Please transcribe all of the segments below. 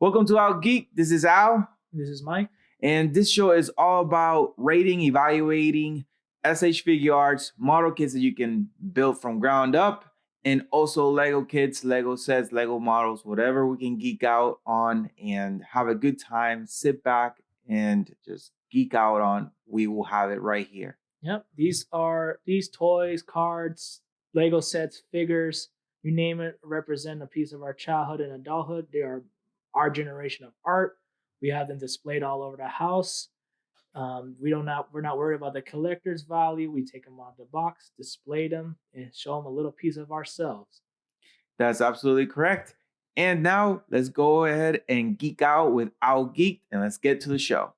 Welcome to Out Geeked. This is Al. This is Mike. And this show is all about rating, evaluating SH figure arts, model kits that you can build from ground up, and also Lego kits, Lego sets, Lego models, whatever we can geek out on and have a good time. Sit back and just geek out on. We will have it right here. Yep. These toys, cards, Lego sets, figures, you name it, represent a piece of our childhood and adulthood. They are our generation of art. We have them displayed all over the house. We're not worried about the collector's value. We take them out of the box, display them, and show them a little piece of ourselves. That's absolutely correct. And now let's go ahead and geek out with Out Geeked, and let's get to the show.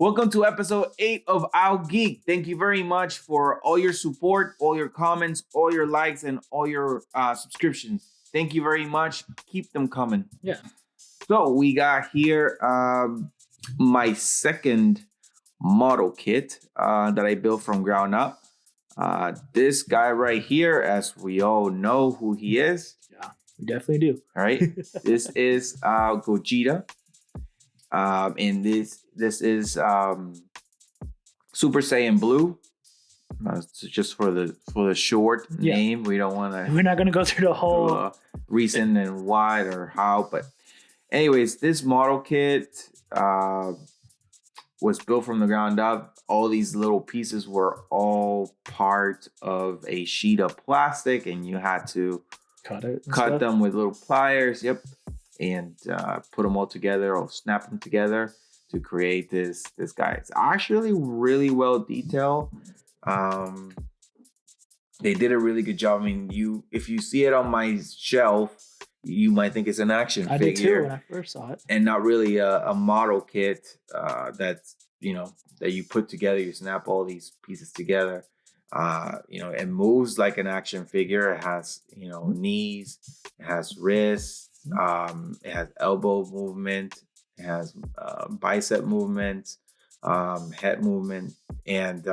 Welcome to episode 8 of Out Geek. Thank you very much for all your support, all your comments, all your likes, and all your subscriptions. Thank you very much. Keep them coming. Yeah. So we got here my second model kit that I built from ground up. This guy right here, as we all know who he is. Yeah, we definitely do. All right. This is Gogeta. And this is Super Saiyan Blue. Just for the short name. We don't want to. We're not gonna go through the whole reason and why or how. But anyways, this model kit was built from the ground up. All these little pieces were all part of a sheet of plastic, and you had to cut them with little pliers. Yep. And put them all together or snap them together to create this guy. It's actually really well detailed. They did a really good job. I mean, if you see it on my shelf, you might think it's an action figure. I did too when I first saw it. And not really a model kit that's, that you put together. You snap all these pieces together. It moves like an action figure. It has, knees. It has wrists. It has elbow movement, it has bicep movement, head movement, and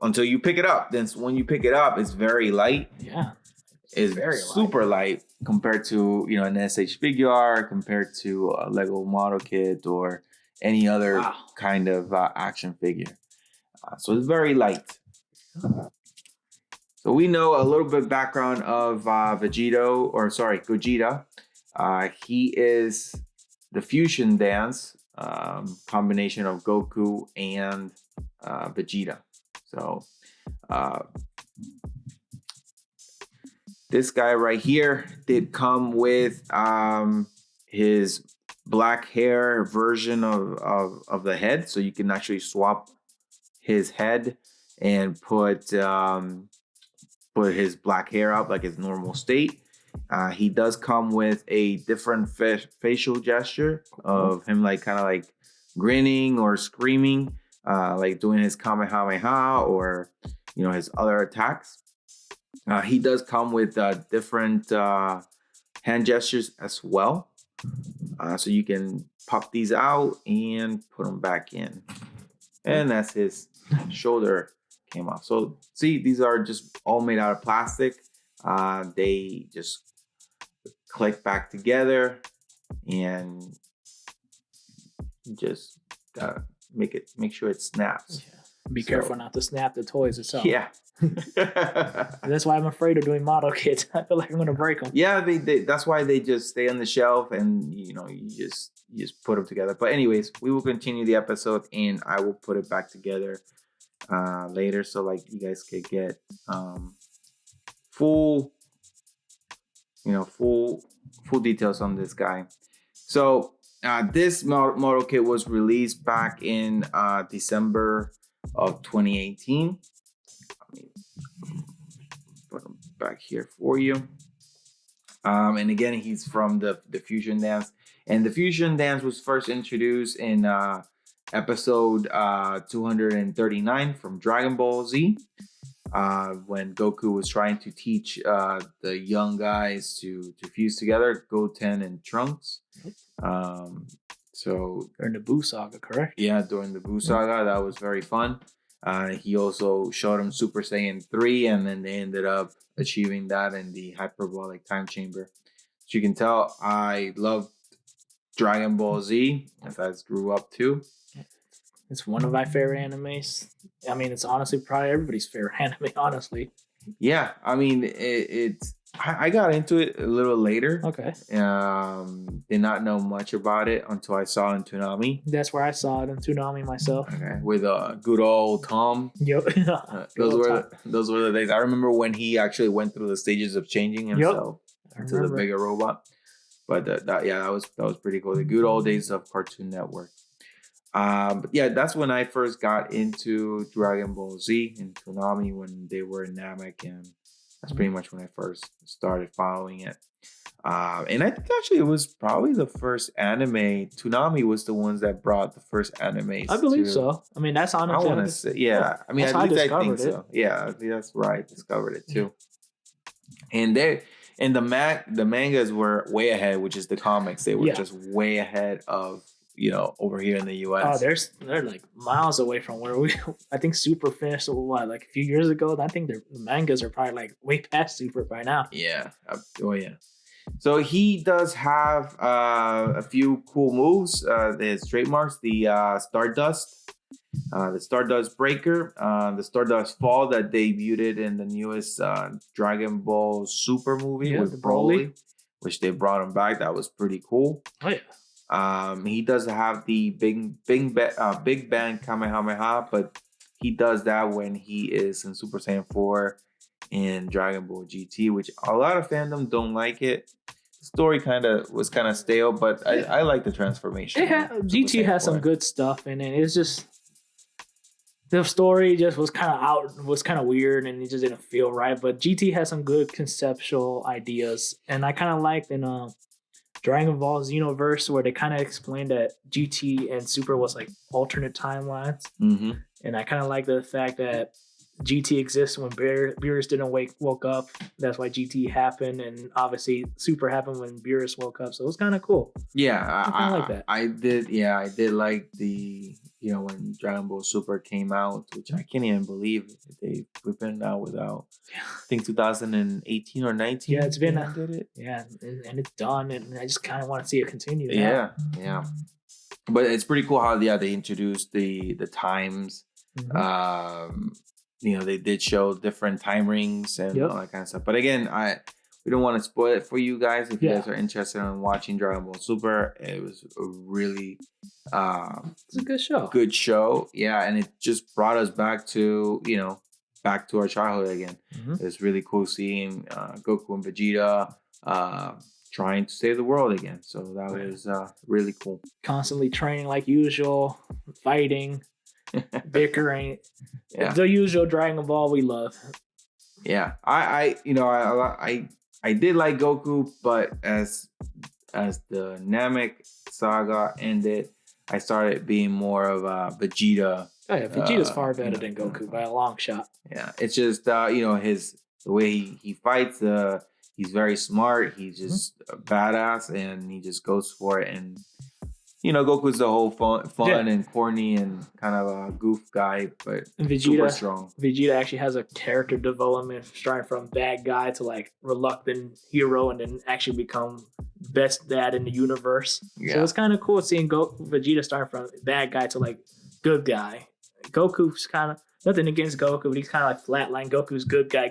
until you pick it up. Then when you pick it up, it's very light. Yeah, it's very super light compared to an SH figure art, compared to a Lego model kit or any other kind of action figure. So it's very light. So we know a little bit background of Gogeta. He is the fusion dance combination of Goku and Vegeta. So this guy right here did come with his black hair version of the head. So you can actually swap his head and put his black hair up like his normal state. He does come with a different facial gesture of him kind of grinning or screaming, like doing his Kamehameha or his other attacks. He does come with different hand gestures as well. So you can pop these out and put them back in. And that's his shoulder came off. So see, these are just all made out of plastic. They just click back together and just make sure it snaps. Yeah. Be careful not to snap the toys itself. Yeah. That's why I'm afraid of doing model kits. I feel like I'm gonna break them. Yeah, they that's why they just stay on the shelf and you just put them together. But anyways, we will continue the episode and I will put it back together later, so you guys could get full details on this guy. So this model kit was released back in December of 2018. Let me put him back here for you. And again, he's from the Fusion Dance, and the Fusion Dance was first introduced in episode 239 from Dragon Ball Z, when Goku was trying to teach the young guys to fuse together, Goten and Trunks. So during the Buu saga, correct? Yeah, during the Buu saga, that was very fun. He also showed him Super Saiyan 3, and then they ended up achieving that in the hyperbolic time chamber. So you can tell I loved Dragon Ball Z, as I grew up too. It's one of my favorite animes. I mean, it's honestly probably everybody's favorite anime, honestly. Yeah, I mean, I got into it a little later. Okay. Did not know much about it until I saw it in Toonami. That's where I saw it in Toonami myself. Okay, with good old Tom. Yep. Those were the days. I remember when he actually went through the stages of changing himself into the bigger robot. But that was pretty cool. The good old days of Cartoon Network. But yeah, that's when I first got into Dragon Ball Z and Toonami when they were in Namek, and that's pretty much when I first started following it. And I think actually it was probably the first anime. Toonami was the ones that brought the first animes. I believe so. I mean, that's honestly. I want to say, yeah. I mean, at least I think so. Yeah, I think that's right. I discovered it too. And the mangas were way ahead, which is the comics. They were just way ahead of over here in the US. Oh, they're like miles away from where I think Super finished like a few years ago. I think the mangas are probably like way past Super by now. Yeah. Oh yeah. So he does have a few cool moves. His trademarks, the Stardust, the Stardust Breaker, the Stardust Fall that debuted in the newest Dragon Ball Super movie with Broly, which they brought him back. That was pretty cool. Oh yeah. He does have the Big Bang Kamehameha, but he does that when he is in Super Saiyan 4 in Dragon Ball GT, which a lot of fandom don't like it. The story was kind of stale, but I like the transformation. GT has some good stuff in it. It's just the story just was kind of weird, and it just didn't feel right. But GT has some good conceptual ideas, and I kind of liked in Dragon Ball Xenoverse where they kind of explained that GT and Super was like alternate timelines, and I kind of like the fact that GT exists when Beerus didn't woke up. That's why GT happened, and obviously Super happened when Beerus woke up. So it was kind of cool. Yeah, I kind of like that. I did. Yeah, I did like the when Dragon Ball Super came out, which I can't even believe we've been out without. I think 2018 or 19. Yeah, it's been. Did it? Yeah, and it's done, and I just kind of want to see it continue. Yeah. But it's pretty cool how they introduced the times. They did show different time rings and all that kind of stuff. But again, we don't want to spoil it for you guys. If you guys are interested in watching Dragon Ball Super, it was a really it's a good show. Good show, yeah, and it just brought us back to back to our childhood again. It's really cool seeing Goku and Vegeta trying to save the world again. So that was really cool. Constantly training like usual, fighting. Bickering, the usual Dragon Ball we love. Yeah, I did like Goku, but as the Namek saga ended, I started being more of a Vegeta. Oh yeah, Vegeta's far better than Goku by a long shot. Yeah, it's just the way he fights. He's very smart. He's just a badass, and he just goes for it. And Goku's the whole fun and corny and kind of a goof guy, but super strong. Vegeta actually has a character development starting from bad guy to like reluctant hero, and then actually become best dad in the universe. Yeah. So it's kind of cool seeing Vegeta start from bad guy to like good guy. Goku's kind of nothing against Goku, but he's kind of like flatline. Goku's good guy,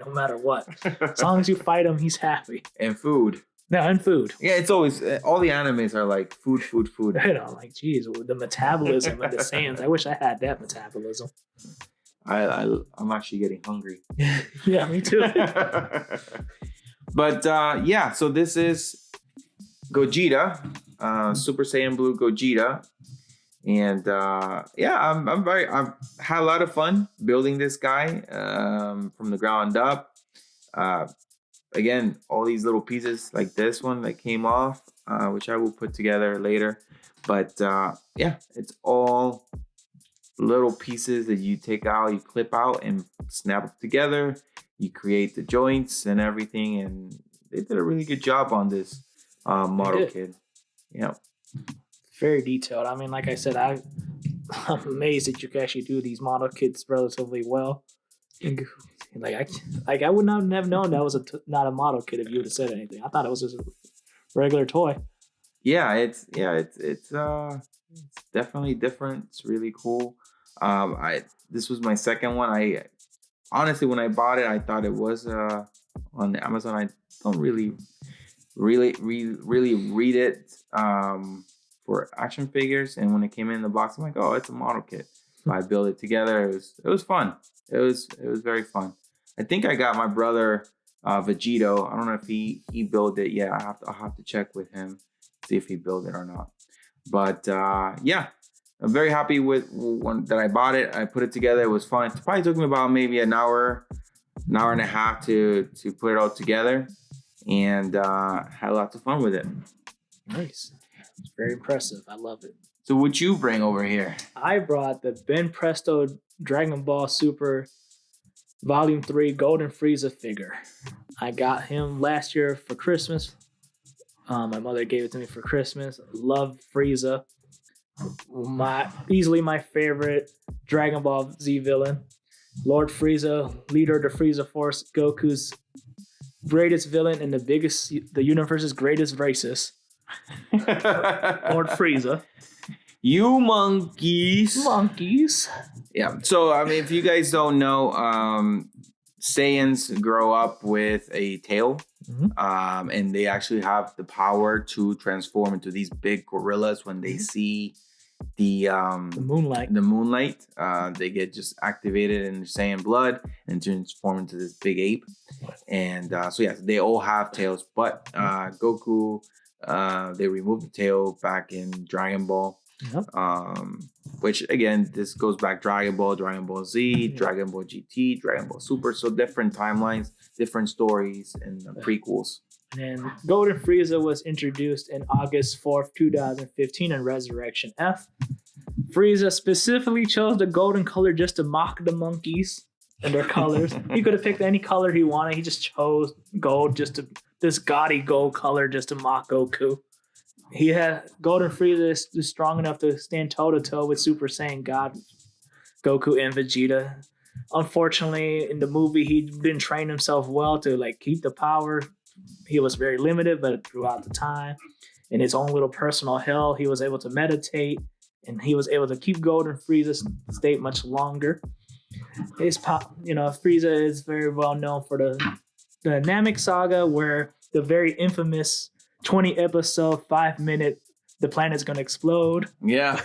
no matter what. As long as you fight him, he's happy. And food. No, and food. Yeah, it's always all the animes are like food. Like, geez, the metabolism of the Saiyans. I wish I had that metabolism. I'm actually getting hungry. Yeah, me too. But so this is Gogeta, Super Saiyan Blue Gogeta, and I've had a lot of fun building this guy from the ground up. Again, all these little pieces like this one that came off, which I will put together later. But it's all little pieces that you take out, you clip out and snap it together. You create the joints and everything. And they did a really good job on this model kit. Yeah. Very detailed. I mean, like I said, I'm amazed that you can actually do these model kits relatively well. I would not have known that was not a model kit if you would have said anything. I thought it was just a regular toy. Yeah, it's definitely different. It's really cool. This was my second one. I honestly, when I bought it, I thought it was on Amazon. I don't really read it for action figures, and when it came in the box, I'm like, oh, it's a model kit. So I built it together. It was fun. It was very fun. I think I got my brother Vegito. I don't know if he built it yet. I'll have to check with him, see if he built it or not. But yeah, I'm very happy with that I bought it. I put it together. It was fun. It probably took me about maybe an hour and a half to put it all together, and had lots of fun with it. Nice. It's very impressive. I love it. So what you bring over here? I brought the Banpresto Dragon Ball Super Volume 3 Golden Frieza figure. I got him last year for Christmas. My mother gave it to me for Christmas. Love Frieza. Easily my favorite Dragon Ball Z villain. Lord Frieza, leader of the Frieza Force, Goku's greatest villain and the universe's greatest racist. Lord Frieza. You monkeys. Yeah. So I mean, if you guys don't know, Saiyans grow up with a tail, and they actually have the power to transform into these big gorillas when they see the moonlight. They get just activated in Saiyan blood and transform into this big ape. And so yeah, they all have tails, but Goku, they removed the tail back in Dragon Ball. Yep. Which again, this goes back Dragon Ball Z, Dragon Ball GT, Dragon Ball Super. So different timelines, different stories, and prequels. And Golden Frieza was introduced in August 4th, 2015 in Resurrection F. Frieza specifically chose the golden color just to mock the monkeys and their colors. He could have picked any color he wanted. He just chose gold, this gaudy gold color just to mock Goku. He had Golden Frieza is strong enough to stand toe-to-toe with Super Saiyan God, Goku, and Vegeta. Unfortunately, in the movie, he didn't train himself well to keep the power. He was very limited, but throughout the time, in his own little personal hell, he was able to meditate, and he was able to keep Golden Frieza's state much longer. Frieza is very well known for the Namek Saga, where the very infamous 20 episode 5 minute the planet's gonna explode. Yeah.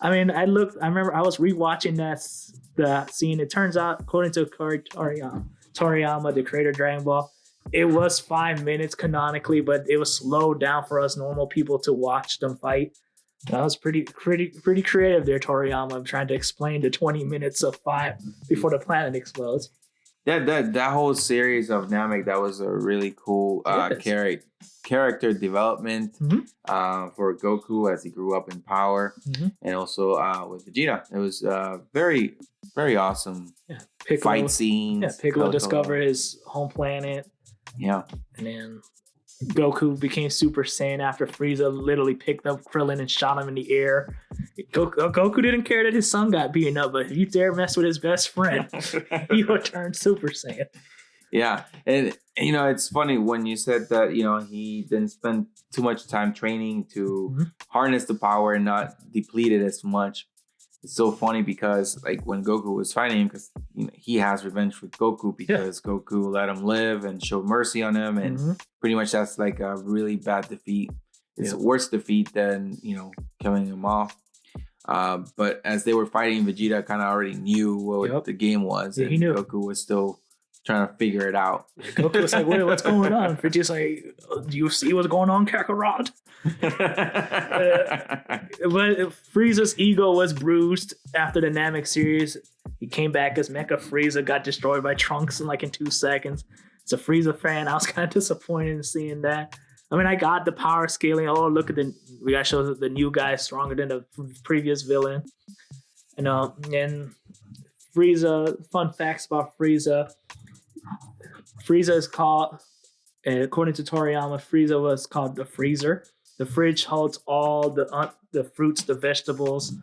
I remember I was rewatching the scene. It turns out, according to Toriyama, the creator of Dragon Ball, it was 5 minutes canonically, but it was slowed down for us normal people to watch them fight. That was pretty creative there, Toriyama, trying to explain the 20 minutes of 5 before the planet explodes. That whole series of Namek, that was a really cool character development for Goku as he grew up in power, and also with Vegeta. It was very, very awesome. Fight scenes. Yeah, Piccolo discovered his home planet. Yeah. And then Goku became Super Saiyan after Frieza literally picked up Krillin and shot him in the air. Goku didn't care that his son got beaten up, but if you dare mess with his best friend, he would turn Super Saiyan. Yeah. And it's funny when you said that, he didn't spend too much time training to harness the power and not deplete it as much. It's so funny because when Goku was fighting him, because he has revenge with Goku because Goku let him live and showed mercy on him, and pretty much that's a really bad defeat. It's a worse defeat than killing him off. But as they were fighting, Vegeta kind of already knew what the game was, and he knew. Goku was still trying to figure it out. Goku was like, "Wait, what's going on?" Vegeta's like, "Do you see what's going on, Kakarot?" But Frieza's ego was bruised after the Namek series. He came back as Mecha Frieza, got destroyed by Trunks in 2 seconds. As a Frieza fan, I was kind of disappointed in seeing that. I mean, I got the power scaling. Oh, look at we got to show the new guy stronger than the previous villain. And Frieza, fun facts about Frieza. Frieza is called, according to Toriyama, Frieza was called the Freezer. The fridge holds all the fruits, the vegetables,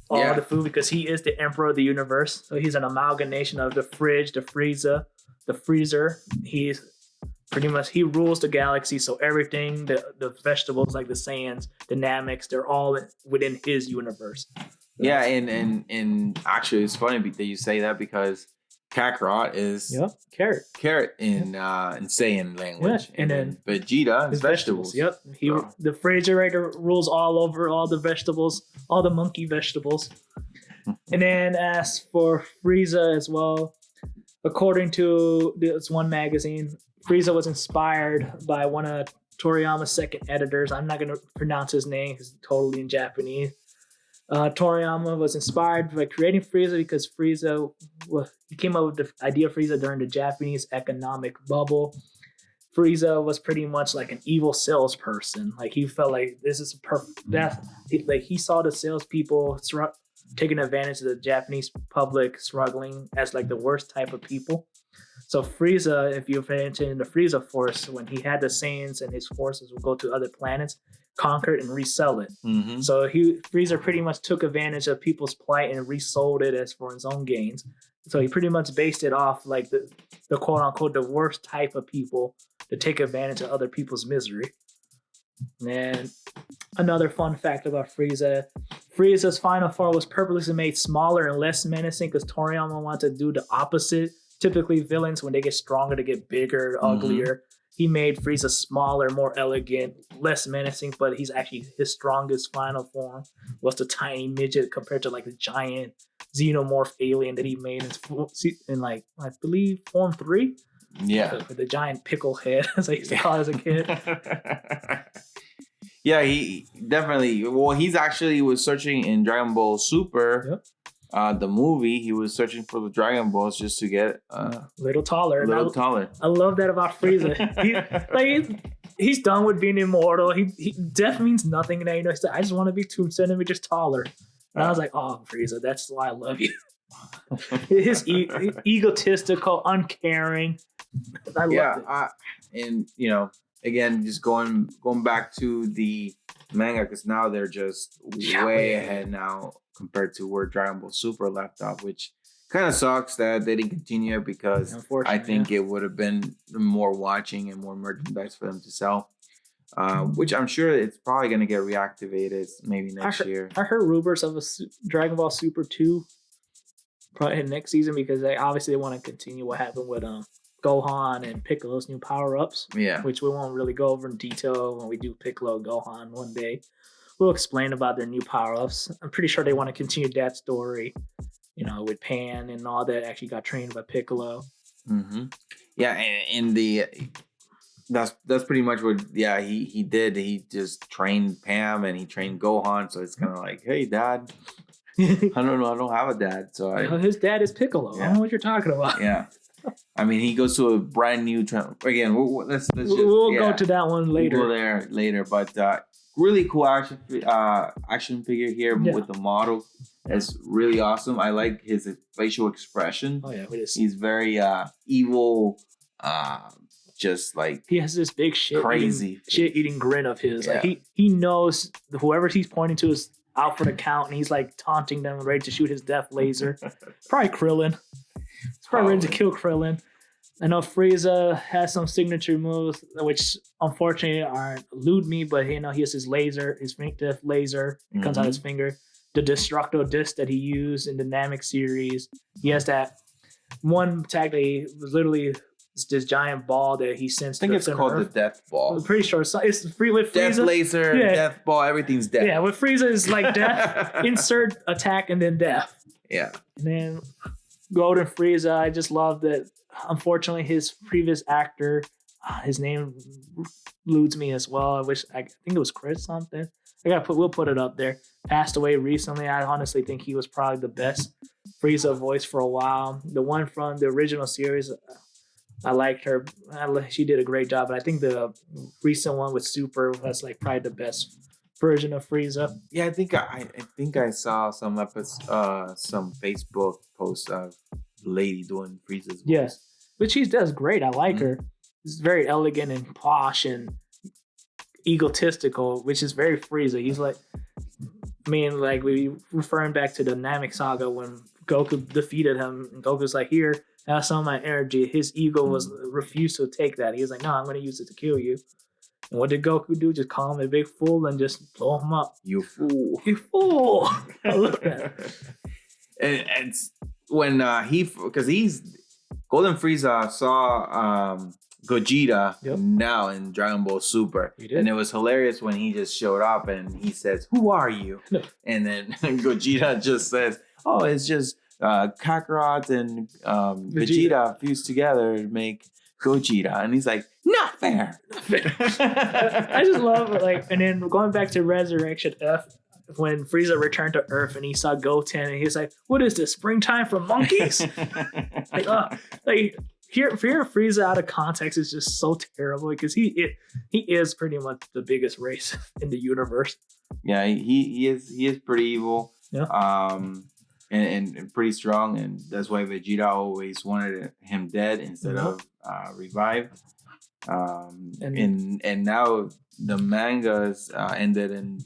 all the food, because he is the emperor of the universe. So he's an amalgamation of the fridge, the freezer. He's pretty much, he rules the galaxy. So everything, the vegetables like the Saiyans, the Nameks, they're all within his universe. Yeah, and actually, it's funny that you say that because Kakarot is carrot in Saiyan language, and then Vegeta is vegetables. Yep, the refrigerator rules all over all the vegetables, all the monkey vegetables. And then as for Frieza as well, according to this one magazine, Frieza was inspired by one of Toriyama's second editors. I'm not going to pronounce his name; it's totally in Japanese. Toriyama was inspired by creating Frieza because he came up with the idea of Frieza during the Japanese economic bubble. Frieza was pretty much like an evil salesperson. Like he felt like this is he saw the salespeople taking advantage of the Japanese public struggling as like the worst type of people. So Frieza, if you pay attention to the Frieza Force, when he had the Saiyans and his forces would go to other planets, conquer it and resell it. Mm-hmm. So Frieza pretty much took advantage of people's plight and resold it as for his own gains. So he pretty much based it off like the quote unquote the worst type of people to take advantage of other people's misery. And another fun fact about Frieza's final form was purposely made smaller and less menacing because Toriyama wanted to do the opposite. Typically, villains, when they get stronger, they get bigger, uglier. He made Frieza smaller, more elegant, less menacing, but he's actually his strongest final form was the tiny midget compared to like the giant xenomorph alien that he made in like, I believe, Form 3. Yeah. With the giant pickle head, as I used to call it as a kid. Yeah, he definitely, he's actually was searching in Dragon Ball Super. Yep. The movie, he was searching for the Dragon Balls just to get a little taller. Taller. I love that about Frieza. He's done with being immortal. Death means nothing now. You know, I just want to be 2 centimeters taller. And I was like, oh, Frieza, that's why I love you. His egotistical, uncaring. I love it. And you know, again, just going back to the manga because now they're just way ahead now compared to where Dragon Ball Super left off, which kind of sucks that they didn't continue it because I think it would have been more watching and more merchandise for them to sell. Which I'm sure it's probably going to get reactivated maybe next year. I heard rumors of a Dragon Ball Super 2 probably next season because they obviously want to continue what happened with Gohan and Piccolo's new power-ups. Yeah. Which we won't really go over in detail when we do Piccolo Gohan one day. We'll explain about their new power-ups. I'm pretty sure they want to continue that story, you know, with Pan and all that actually got trained by Piccolo. Mm-hmm. Yeah, and that's pretty much what he did. He just trained Pam and he trained Gohan. So it's kind of like, hey, Dad. I don't know. I don't have a dad. So his dad is Piccolo. Yeah. I don't know what you're talking about. Yeah. I mean, he goes to a brand new again. We'll go to that one later. We'll go there later, but really cool action figure here with the model. It's really awesome. I like his facial expression. Oh yeah, he's very evil. Just like he has this big crazy shit eating grin of his. Yeah. Like he knows whoever he's pointing to is out for the count, and he's like taunting them, ready to shoot his death laser. Probably Krillin. He's probably ready to kill Krillin. I know Frieza has some signature moves, which unfortunately elude me, but you know, he has his laser, his death laser. It comes out his finger. The Destructo disc that he used in the Namek series. He has that one attack that he was literally this giant ball that he sends. I think it's called the Death Ball. I'm pretty sure it's free with Frieza. Death laser, Death Ball, everything's death. Yeah, with Frieza is like death, insert attack, and then death. Yeah. And then Golden Frieza, I just love that. Unfortunately, his previous actor, his name eludes me as well. I think it was Chris something. We'll put it up there. Passed away recently. I honestly think he was probably the best Frieza voice for a while. The one from the original series, I liked her. She did a great job. But I think the recent one with Super was like probably the best version of Frieza. Yeah, I think I saw some Facebook posts of lady doing Frieza's voice. Yes, but she does great. I like her. It's very elegant and posh, and egotistical, which is very Frieza. He's like, I mean, like we referring back to the Namek saga when Goku defeated him, and Goku's like, "Here, have some of my energy." His ego was refused to take that. He was like, "No, I'm going to use it to kill you." And what did Goku do? Just call him a big fool and just blow him up. You fool! You fool! I love that. And it's when because Golden Frieza saw Gogeta now in Dragon Ball Super, and it was hilarious when he just showed up and he says, "Who are you?" And then Gogeta just says, "Oh, it's just Kakarot and Vegeta fused together to make Gogeta," and he's like, "Not fair." I just love it. Like, and then going back to Resurrection F, when Frieza returned to Earth and he saw Goten, and he's like, "What is this? Springtime for monkeys?" like hearing Frieza out of context is just so terrible because he is pretty much the biggest race in the universe. Yeah, he is pretty evil. Yeah. And pretty strong, and that's why Vegeta always wanted him dead instead of revived. And now the mangas ended in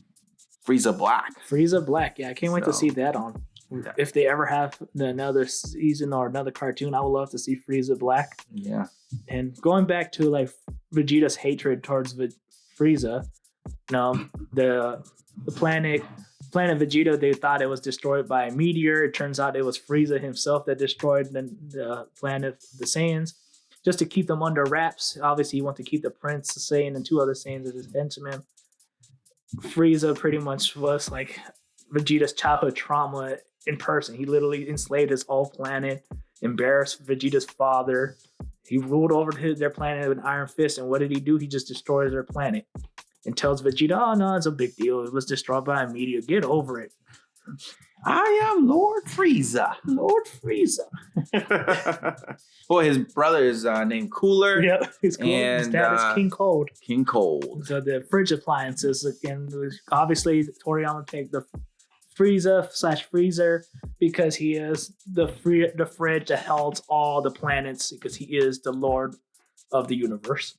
Frieza Black. Frieza Black, yeah, I can't wait to see that on. Yeah. If they ever have another season or another cartoon, I would love to see Frieza Black. Yeah. And going back to like Vegeta's hatred towards Frieza, the planet Vegeta, they thought it was destroyed by a meteor. It turns out it was Frieza himself that destroyed the planet of the Saiyans, just to keep them under wraps. Obviously, he wanted to keep the Prince Saiyan and 2 other Saiyans as his henchmen. Frieza pretty much was like Vegeta's childhood trauma in person. He literally enslaved his whole planet, embarrassed Vegeta's father. He ruled over their planet with an iron fist, and what did he do? He just destroyed their planet. And tells Vegeta, "Oh no, it's a big deal. It was destroyed by a meteor. Get over it." I am Lord Frieza. Lord Frieza. Well, his brother is named Cooler. Yeah, he's cool. And his dad is King Cold. King Cold. So the fridge appliances again. Obviously, Toriyama picked the Frieza/Freezer because he is the fridge that holds all the planets because he is the Lord of the universe.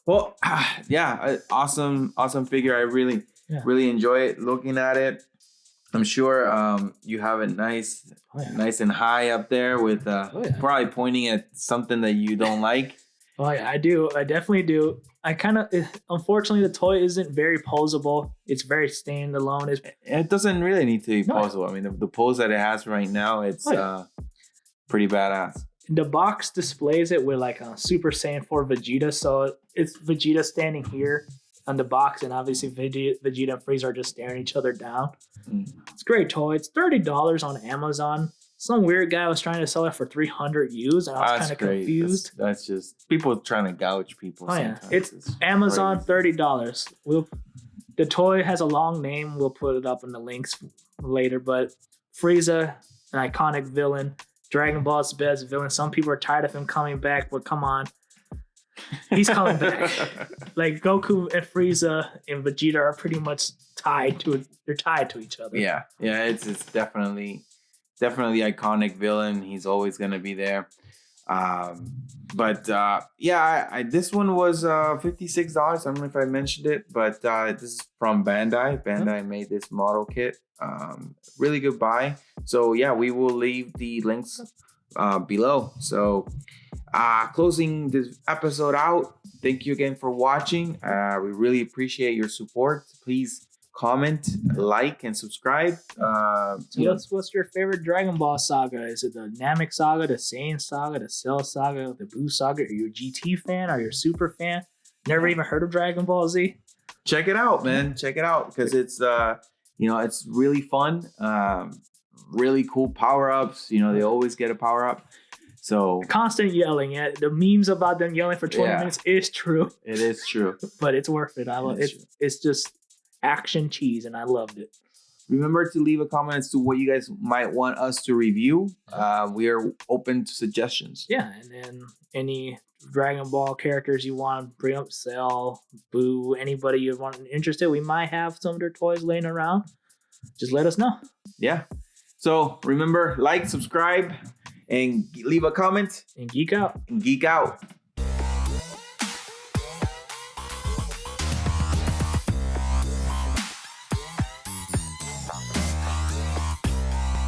Well, yeah, awesome figure. I really enjoy it, looking at it. I'm sure you have it nice and high up there with probably pointing at something that you don't like. Oh yeah, I do. I definitely do. Unfortunately, the toy isn't very posable. It's very standalone. It doesn't really need to be posable. I mean, the pose that it has right now, it's pretty badass. The box displays it with like a Super Saiyan 4 Vegeta. So it's Vegeta standing here on the box, and obviously Vegeta and Frieza are just staring each other down. It's a great toy. It's $30 on Amazon. Some weird guy was trying to sell it for 300 used, and I was kind of confused. That's just people trying to gouge people. Yeah, it's Amazon, $30. The toy has a long name. We'll put it up in the links later. But Frieza, an iconic villain. Dragon Ball's best villain. Some people are tired of him coming back, but come on. He's coming back. Like Goku and Frieza and Vegeta are pretty much tied to each other. Yeah, it's definitely iconic villain. He's always gonna be there. This one was $56. I don't know if I mentioned it, but this is from Bandai. Bandai made this model kit. Really good buy. So yeah, we will leave the links below. So closing this episode out, thank you again for watching. We really appreciate your support. Please comment, like, and subscribe. What's your favorite Dragon Ball saga? Is it the Namek saga, the Saiyan saga, the Cell saga, the Buu saga? Are you a GT fan? Are you a Super fan? Never even heard of Dragon Ball Z? Check it out, man. Check it out because it's it's really fun. Really cool power-ups. They always get a power-up. So constant yelling at the memes about them yelling for 20 minutes is true. It is true. But it's worth it. It's just action cheese, and I loved it. Remember to leave a comment as to what you guys might want us to review. We are open to suggestions. Yeah, and then any Dragon Ball characters you want to bring up, Cell, Buu, anybody you want interested, we might have some of their toys laying around. Just let us know. Yeah. So remember, like, subscribe, and leave a comment. And geek out. And geek out.